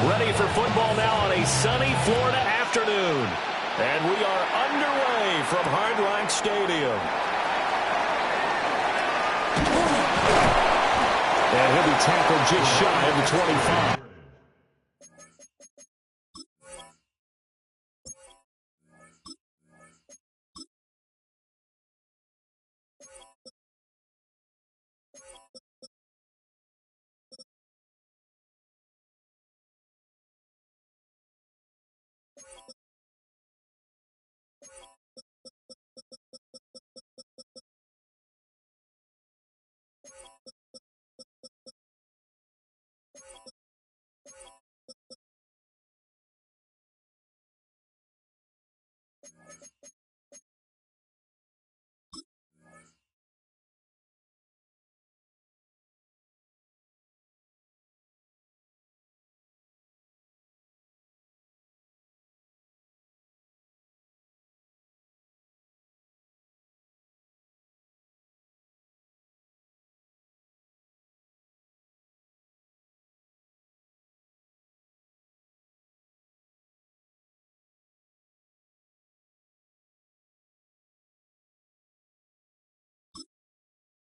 Ready for football now on a sunny Florida afternoon. And we are underway from Hard Rock Stadium. And he'll be tackled just shy of the 25.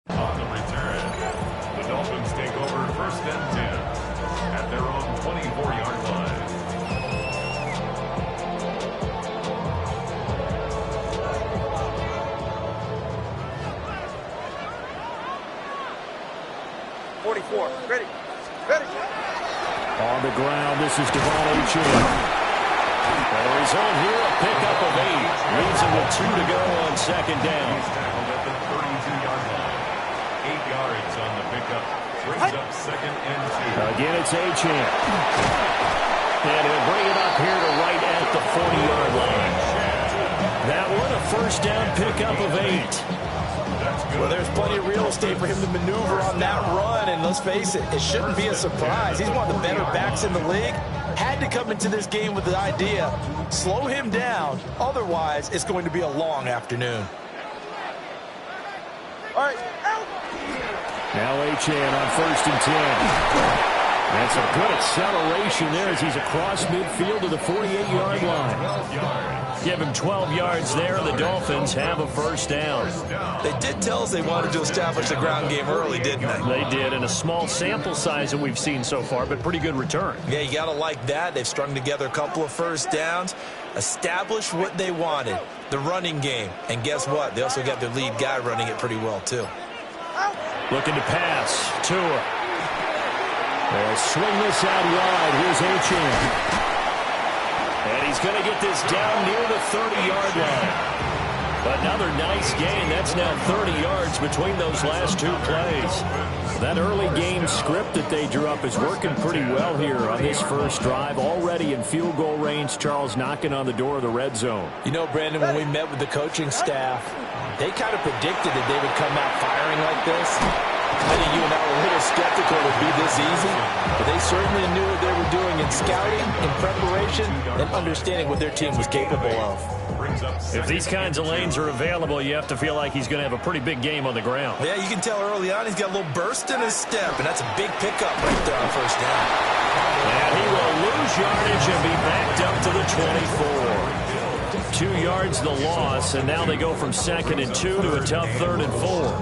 On the return, the Dolphins take over 1st and 10 at their own 24-yard line. Ready. On the ground, this is H2H. And the result here, a pickup of 8. Leaves him with 2 to go on 2nd down. He's tackled at the 32-yard line. 8 yards on the pickup. Brings up 2nd and 2. Again, it's H2H. And he'll bring it up here to right at the 40-yard line. That one, a 1st down pickup of 8. Well, there's plenty of real estate for him to maneuver on that run, and let's face it, it shouldn't be a surprise. He's one of the better backs in the league. Had to come into this game with the idea, slow him down, otherwise it's going to be a long afternoon. All right, out. Now H2H on 1st and 10. That's a good acceleration there as he's across midfield to the 48-yard line. Give him 12 yards there, and the Dolphins have a 1st down. They did tell us they wanted to establish the ground game early, didn't they? They did, in a small sample size that we've seen so far, but pretty good return. Yeah, you got to like that. They've strung together a couple of 1st downs, established what they wanted, the running game. And guess what? They also got their lead guy running it pretty well, too. Looking to pass. Tua. They'll swing this out wide. Here's H2H. And he's going to get this down near the 30-yard line. Another nice gain. That's now 30 yards between those last 2 plays. That early game script that they drew up is working pretty well here on this first drive. Already in field goal range, Charles knocking on the door of the red zone. You know, Brandon, when we met with the coaching staff, they kind of predicted that they would come out firing like this. I think you and I were a little skeptical it would be this easy, but they certainly knew what they were doing in scouting, in preparation, and understanding what their team was capable of. If these kinds of lanes are available, you have to feel like he's going to have a pretty big game on the ground. Yeah, you can tell early on he's got a little burst in his step, and that's a big pickup right there on 1st down. And he will lose yardage and be backed up to the 24. 2 yards the loss, and now they go from 2nd and 2 to a tough 3rd and 4.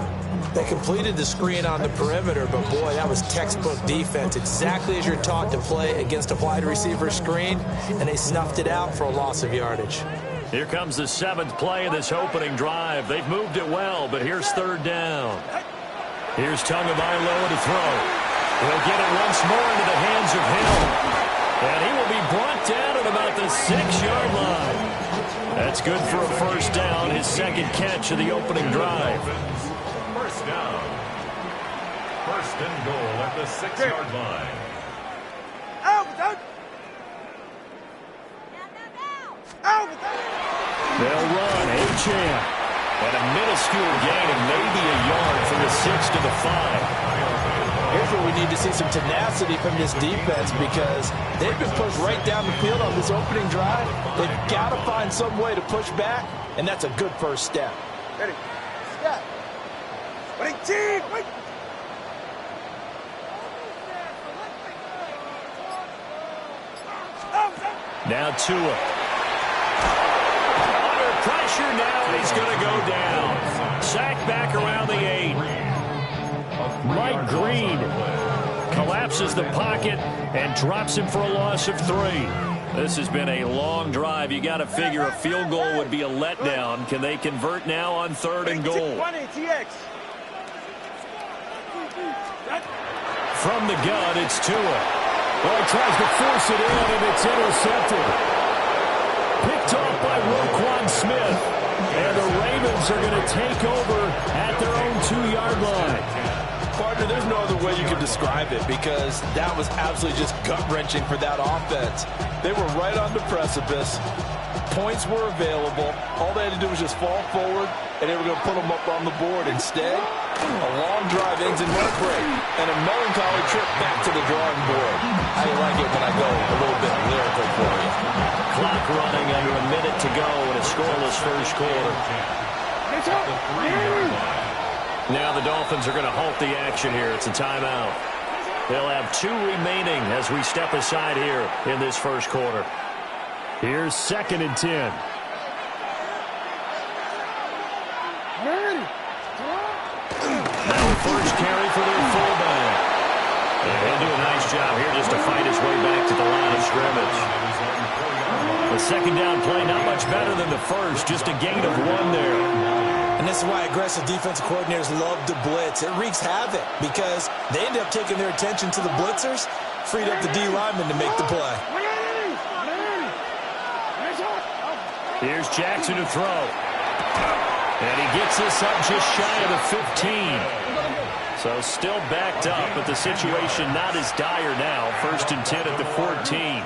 They completed the screen on the perimeter, but boy, that was textbook defense. Exactly as you're taught to play against a wide receiver screen, and they snuffed it out for a loss of yardage. Here comes the 7th play of this opening drive. They've moved it well, but here's 3rd down. Here's Tagovailoa to throw. He'll get it once more into the hands of Hill. And he will be brought down at about the 6-yard line. That's good for a 1st down, his 2nd catch of the opening drive. 1st down. 1st and goal at the 6-yard line. They'll run H2H. And a minuscule gain of maybe a yard from the 6 to the 5. Here's where we need to see some tenacity from this defense because they've been pushed right down the field on this opening drive. They've got to find some way to push back, and that's a good 1st step. Ready. Step. Ready, team. Wait. Now Tua. Under pressure now, and he's going to go down. Sacked back around the 8. Mike Green collapses the pocket and drops him for a loss of 3. This has been a long drive. You got to figure a field goal would be a letdown. Can they convert now on 3rd and goal? From the gun, it's Tua. Well, he tries to force it in, and it's intercepted. Picked off by Roquan Smith. And the Ravens are going to take over at their own 2-yard line. Partner, there's no other way you could describe it because that was absolutely just gut-wrenching for that offense. They were right on the precipice. Points were available. All they had to do was just fall forward, and they were going to put them up on the board. Instead, a long drive ends in heartbreak and a melancholy trip back to the drawing board. How you like it when I go a little bit lyrical for you? Clock running under a minute to go in a scoreless first quarter. Now the Dolphins are going to halt the action here. It's a timeout. They'll have 2 remaining as we step aside here in this first quarter. Here's 2nd and 10. Now first carry for their fullback. He'll do a nice job here just to fight his way back to the line of scrimmage. The second down play, not much better than the first, just a gain of 1 there. And this is why aggressive defensive coordinators love to blitz. It wreaks havoc because they end up taking their attention to the blitzers, freed up the D lineman to make the play. Here's Jackson to throw. And he gets this up just shy of the 15. So still backed up, but the situation not as dire now. 1st and 10 at the 14.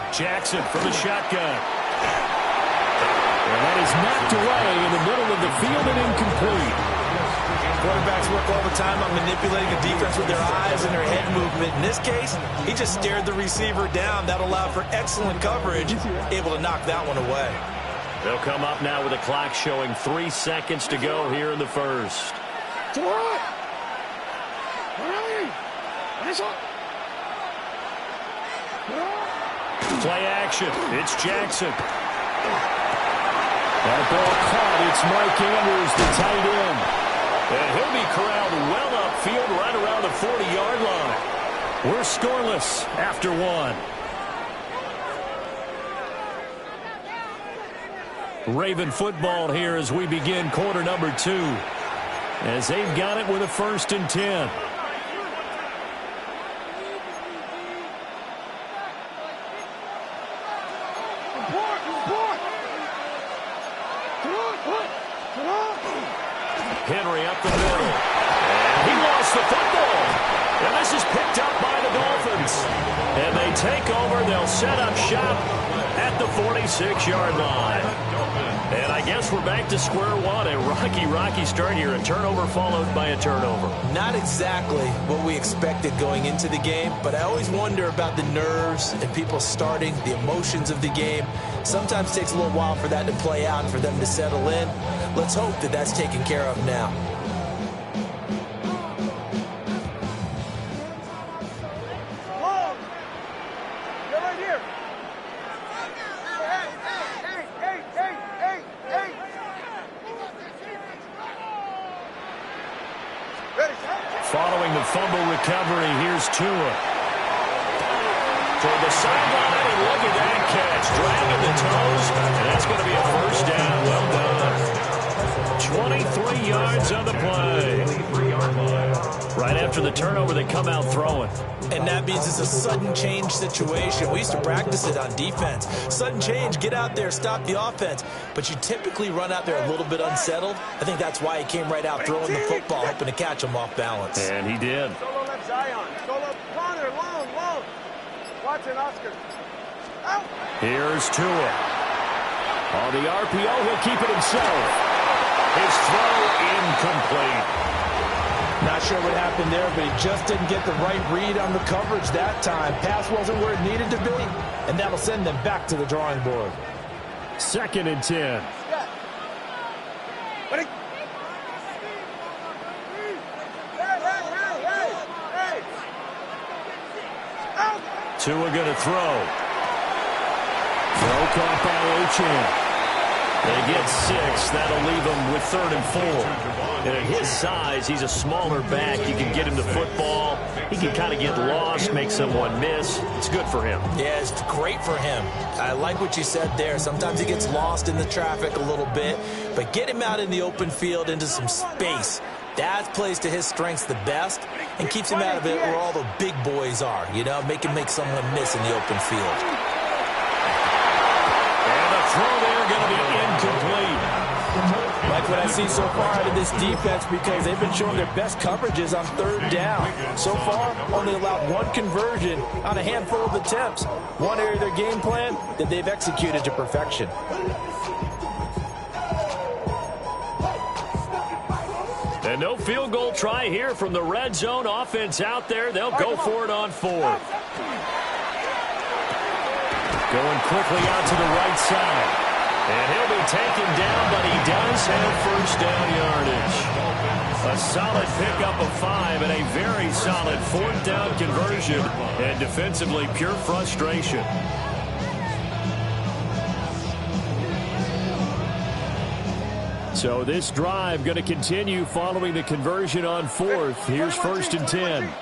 Jackson from the shotgun. And that is knocked away in the middle of the field and incomplete. Quarterbacks work all the time on manipulating a defense with their eyes and their head movement. In this case, he just stared the receiver down. That allowed for excellent coverage, able to knock that one away. They'll come up now with a clock showing 3 seconds to go here in the first. Play action. It's Jackson. That ball caught. It's Mike Andrews, the tight end. And he'll be corralled well upfield right around the 40-yard line. We're scoreless after 1. Raven football here as we begin quarter number 2. As they've got it with a 1st and 10. Henry up the middle. And he lost the football. And this is picked up by the Dolphins. And they take over. They'll set up shop at the 46-yard line. And I guess we're back to square one. A rocky start here. A turnover followed by a turnover. Not exactly what we expected going into the game, but I always wonder about the nerves and people starting, the emotions of the game. Sometimes it takes a little while for that to play out and for them to settle in. Let's hope that that's taken care of now. Following the fumble recovery, here's Tua. Toward the sideline, and look at that catch. Dragging the toes, and that's going to be a first down. Well done. 23 yards on the play. Right after the turnover, they come out throwing. And that means it's a sudden change situation. We used to practice it on defense. Sudden change, get out there, stop the offense. But you typically run out there a little bit unsettled. I think that's why he came right out throwing the football, hoping to catch him off balance. And he did. Solo left Zion. Solo corner, long. Watson, Oscar. Out. Here's Tua. On the RPO, he'll keep it himself. His throw incomplete. Not sure what happened there, but he just didn't get the right read on the coverage that time. Pass wasn't where it needed to be, and that'll send them back to the drawing board. 2nd and 10. Tua going to throw. Throw caught by H2H. They get 6. That'll leave him with 3rd and 4. And at his size, he's a smaller back. You can get him the football. He can kind of get lost, make someone miss. It's good for him. Yeah, it's great for him. I like what you said there. Sometimes he gets lost in the traffic a little bit. But get him out in the open field into some space. That plays to his strengths the best and keeps him out of it where all the big boys are. You know, make him make someone miss in the open field. And the throw there going to be incomplete. Like what I see so far out of this defense because they've been showing their best coverages on 3rd down. So far, only allowed 1 conversion on a handful of attempts. One area of their game plan that they've executed to perfection. And no field goal try here from the red zone. Offense out there. They'll go for it on 4th. Going quickly out to the right side. And he'll be taken down, but he does have 1st down yardage. A solid pickup of 5 and a very solid 4th down conversion. And defensively, pure frustration. So this drive going to continue following the conversion on 4th. Here's 1st and 10.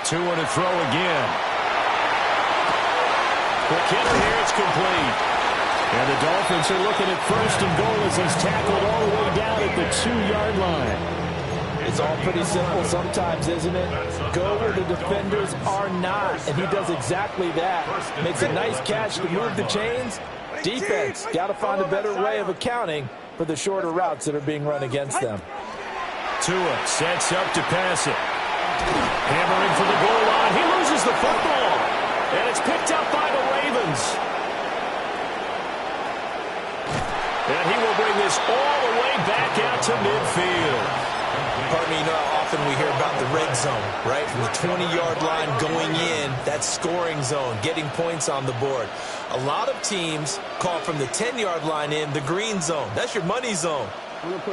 Two and a throw again. Quick hitter here, it's complete. And the Dolphins are looking at 1st and goal as he's tackled all the way down at the 2-yard line. It's all pretty simple sometimes, isn't it? Go where the defenders are not, and he does exactly that. Makes a nice catch to move the chains. Defense got to find a better way of accounting for the shorter routes that are being run against them. Tua sets up to pass it. Hammering for the goal line. He loses the football. And it's picked up by the Ravens. And he will bring this all the way back out to midfield. Pardon me, you know how often we hear about the red zone, right? From the 20-yard line going in, that scoring zone, getting points on the board. A lot of teams call from the 10-yard line in the green zone. That's your money zone.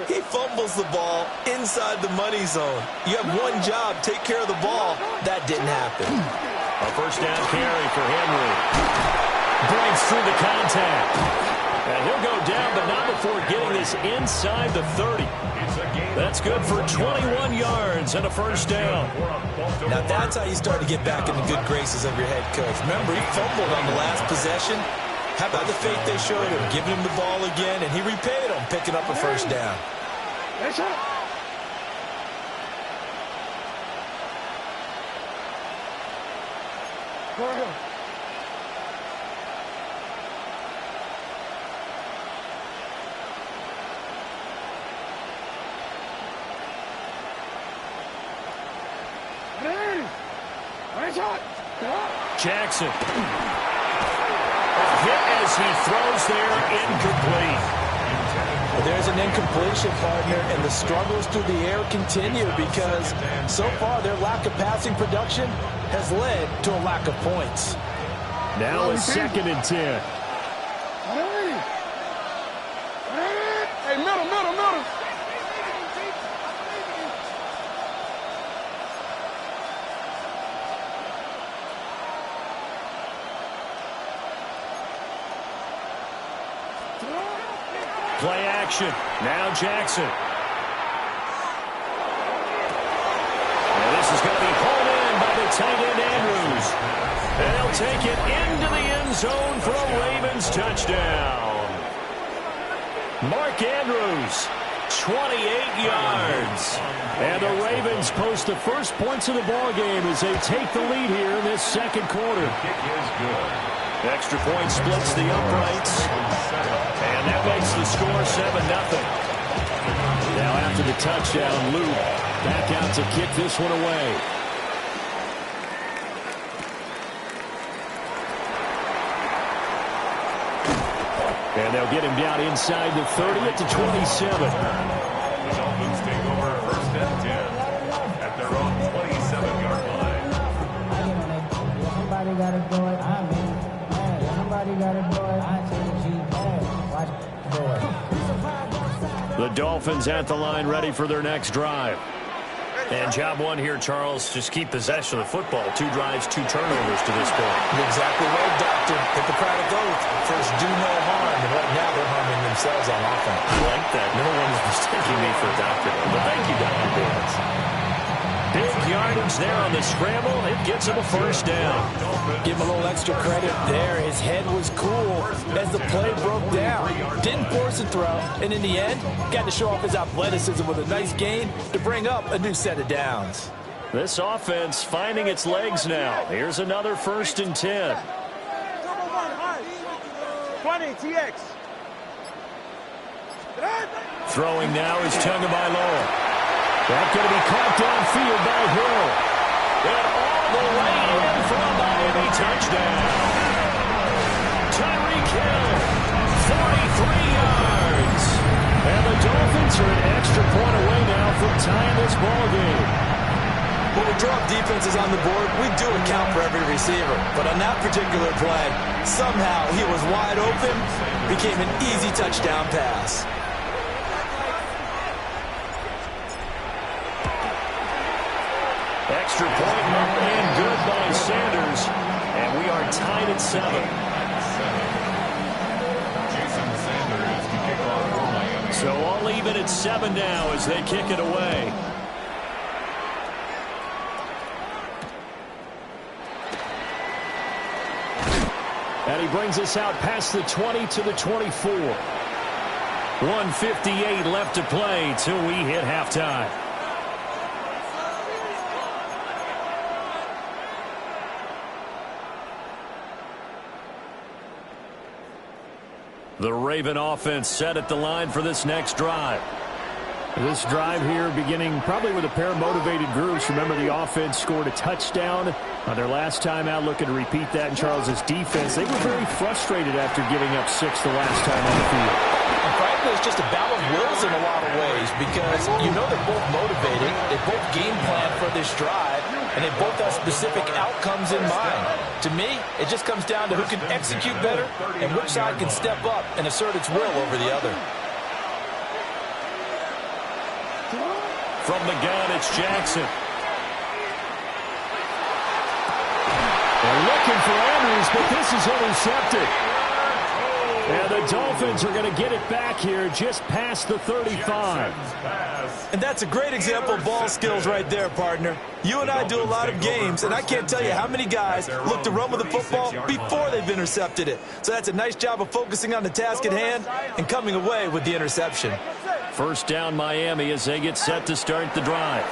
He fumbles the ball inside the money zone. You have one job, take care of the ball. That didn't happen. A 1st down carry for Henry. Breaks through the contact. And he'll go down, but not before getting this inside the 30. That's good for 21 yards and a 1st down. Now that's how you start to get back in the good graces of your head coach. Remember, he fumbled on the last possession. How about the faith they showed him, giving him the ball again, and he repaid him, picking up a 1st down. Jackson. A hit as he throws there, incomplete. Well, there's an incompletion, partner, and the struggles through the air continue because so far their lack of passing production has led to a lack of points. Now it's 2nd and 10. Hey, middle. Play action. Now Jackson. And this is going to be pulled in by the tight end Andrews. And they'll take it into the end zone for a Ravens touchdown. Mark Andrews, 28 yards. And the Ravens post the first points of the ballgame as they take the lead here in this 2nd quarter. Kick is good. Extra point splits the uprights. And that makes the score 7-0. Now after the touchdown, Luke back out to kick this one away. And they'll get him down inside the 30 at the 27. The Dolphins take over 1st and 10 at their own 27-yard line. Somebody got to do it. I'm in. Somebody got to do it. I take the G. Watch the boy. The Dolphins at the line ready for their next drive. And job one here, Charles, just keep possession of the football. 2 drives, 2 turnovers to this point. You're exactly right, Doctor. Hippocratic oath. First, do no harm. And right now, they're harming themselves on offense. I like that. No one is mistaking me for a doctor. But thank you, Dr. Davis. Big yardage there on the scramble. It gets him a first down. Give him a little extra credit there. His head was cool as the play broke down. Didn't force a throw, and in the end, got to show off his athleticism with a nice gain to bring up a new set of downs. This offense finding its legs now. Here's another 1st and 10. 20, TX. Throwing now is Tagovailoa. That's going to be caught downfield by Hill. And all the way in for a Miami touchdown. Tyreek Hill, 43 yards. And the Dolphins are an extra point away now from tying this ball game. When we drop defenses on the board, we do account for every receiver. But on that particular play, somehow he was wide open, became an easy touchdown pass. Extra point and good by Sanders. And we are tied at 7. Jason Sanders to kick off for Miami. So all even at 7 now as they kick it away. And he brings us out past the 20 to the 24. 1:58 left to play till we hit halftime. The Raven offense set at the line for this next drive. This drive here beginning probably with a pair of motivated groups. Remember, the offense scored a touchdown on their last time out. Looking to repeat that in Charles's defense. They were very frustrated after giving up 6 the last time on the field. And frankly, it's just a battle of wills in a lot of ways because you know they're both motivated. They both game plan for this drive, and they both have specific outcomes in mind. To me, it just comes down to who can execute better and which side can step up and assert its will over the other. From the gun, it's Jackson. They're looking for Andrews, but this is intercepted. And the Dolphins are going to get it back here just past the 35. And that's a great example of ball skills right there, partner. You and I do a lot of games, and I can't tell you how many guys look to run with the football before they've intercepted it. So that's a nice job of focusing on the task at hand and coming away with the interception. First down Miami as they get set to start the drive.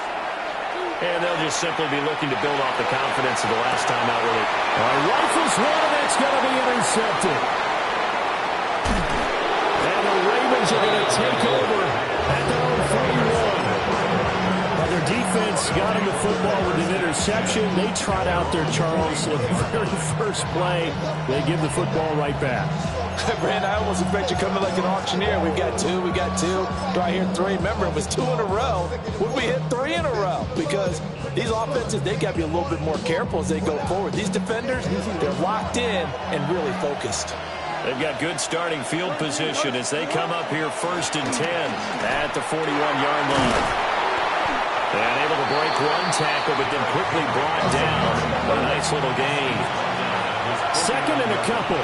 And they'll just simply be looking to build off the confidence of the last time out with it. Rifles one, and it's going to be intercepted. And the Ravens are going to take over at their own 41. Now their defense got him the football with an interception. They trot out there, Charles. So the very first play, they give the football right back. Brand, I almost expect you coming like an auctioneer. We got 2, we got 2. Do I hear 3? Remember, it was 2 in a row. Would we hit 3 in a row? Because these offenses, they got to be a little bit more careful as they go forward. These defenders, they're locked in and really focused. They've got good starting field position as they come up here 1st and 10 at the 41-yard line. And able to break one tackle, but then quickly brought down. A nice little gain. 2nd and a couple.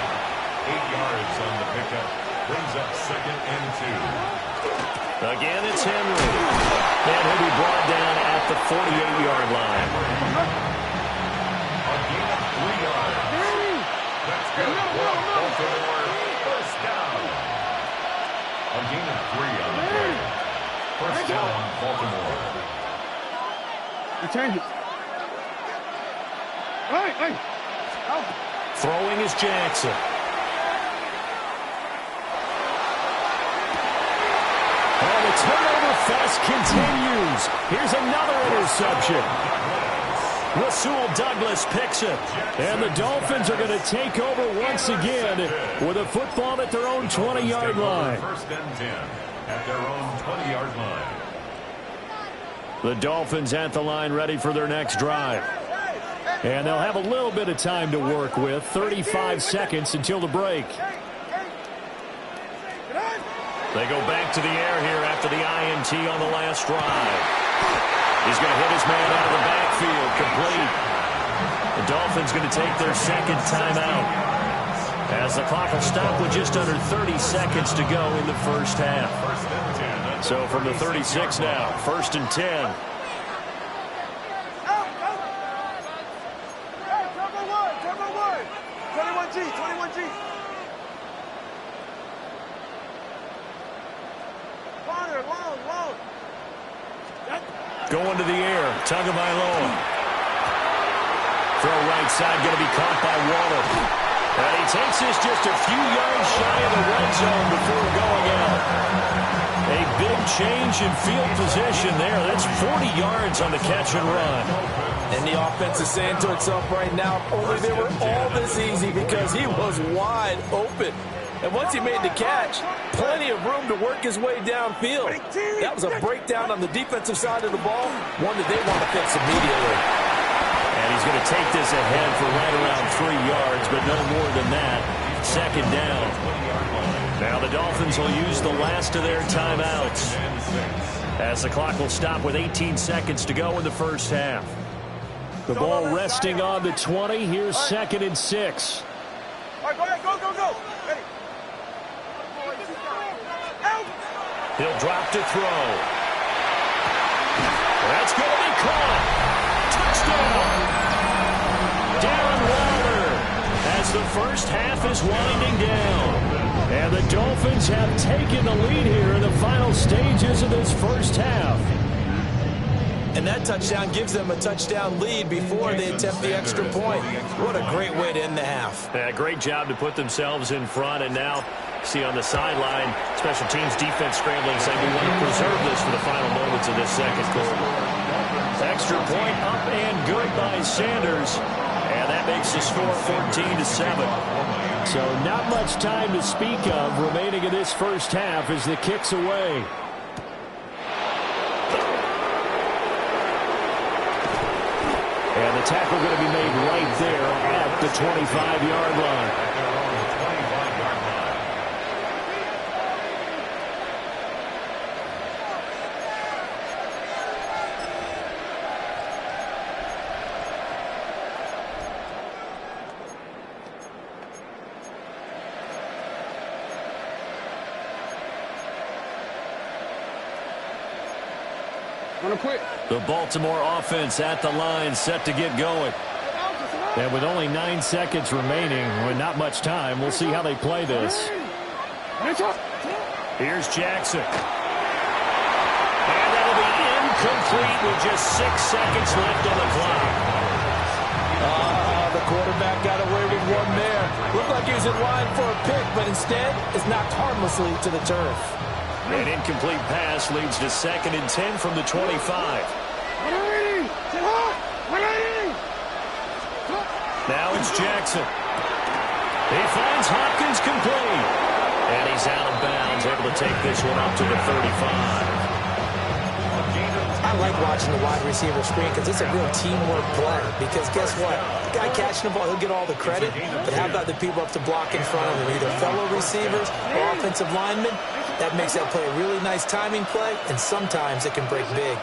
8 yards on the pickup. Brings up 2nd and 2. Again, it's Henry. And he'll be brought down at the 48-yard line. A gain of 3 yards. That's good. Baltimore, first down. A gain of 3 on the play. First down, Baltimore. Return it. Hey. Throwing is Jackson. And the turnover fest continues. Here's another interception. Rasul Douglas picks it. And the Dolphins are going to take over once again with a football at their own 20-yard line. 1st and 10 at their own 20-yard line. The Dolphins at the line ready for their next drive. And they'll have a little bit of time to work with. 35 seconds until the break. They go back to the air here after the INT on the last drive. He's going to hit his man out of the backfield, complete. The Dolphins going to take their second timeout as the clock will stop with just under 30 seconds to go in the first half. So from the 36 now, 1st and 10. Turbo one. 21G. Corner, long. Going to the air, Tagovailoa. Throw right side, going to be caught by Waller. And he takes this just a few yards shy of the red zone before going out. A big change in field position there. That's 40 yards on the catch and run. And the offense is saying to itself right now, only they were all this easy because he was wide open. And once he made the catch, plenty of room to work his way downfield. That was a breakdown on the defensive side of the ball, one that they want to fix immediately. And he's going to take this ahead for right around 3 yards, but no more than that. 2nd down. Now the Dolphins will use the last of their timeouts as the clock will stop with 18 seconds to go in the first half. The ball resting on the 20. Here's 2nd and 6. All right, go ahead, go. Ready. He'll drop to throw. That's going to be caught. Touchdown. Darren Waller as the first half is winding down. And the Dolphins have taken the lead here in the final stages of this first half. And that touchdown gives them a touchdown lead before they attempt the extra point. What a great way to end the half. Yeah, great job to put themselves in front. And now, see on the sideline, special teams defense scrambling, saying we want to preserve this for the final moments of this second quarter. Extra point up and good by Sanders. And that makes the score 14-7. So not much time to speak of remaining in this first half as the kick's away. And the tackle going to be made right there at the 25-yard line. The Baltimore offense at the line, set to get going. And with only 9 seconds remaining, with not much time, we'll see how they play this. Here's Jackson. And that'll be incomplete with just 6 seconds left on the clock. The quarterback got away with one there. Looked like he was in line for a pick, but instead is knocked harmlessly to the turf. An incomplete pass leads to 2nd and 10 from the 25. Now it's Jackson. He finds Hopkins complete. And he's out of bounds, able to take this one up to the 35. I like watching the wide receiver screen because it's a real teamwork play. Because guess what? The guy catching the ball, he'll get all the credit. But how about the people up to block in front of him? Either fellow receivers or offensive linemen. That makes that play a really nice timing play, and sometimes it can break big.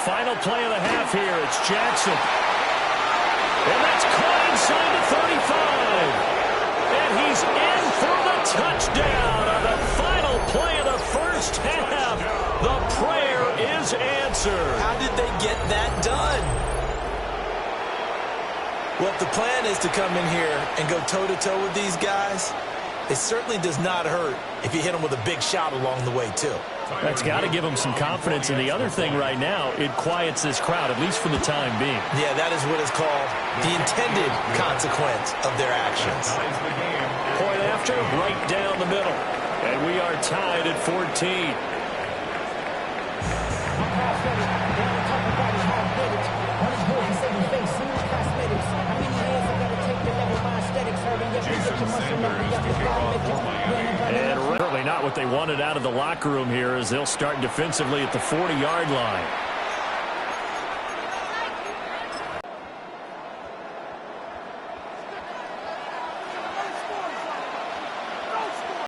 Final play of the half here. It's Jackson. And that's caught inside the 35. And he's in for the touchdown on the final play of the first half. The prayer is answered. How did they get that done? Well, if the plan is to come in here and go toe-to-toe with these guys, it certainly does not hurt if you hit them with a big shot along the way, too. That's got to give them some confidence. And the other thing right now, it quiets this crowd, at least for the time being. Yeah, that is what is called the intended consequence of their actions. Point after, right down the middle. And we are tied at 14. And really not what they wanted out of the locker room here as they'll start defensively at the 40-yard line.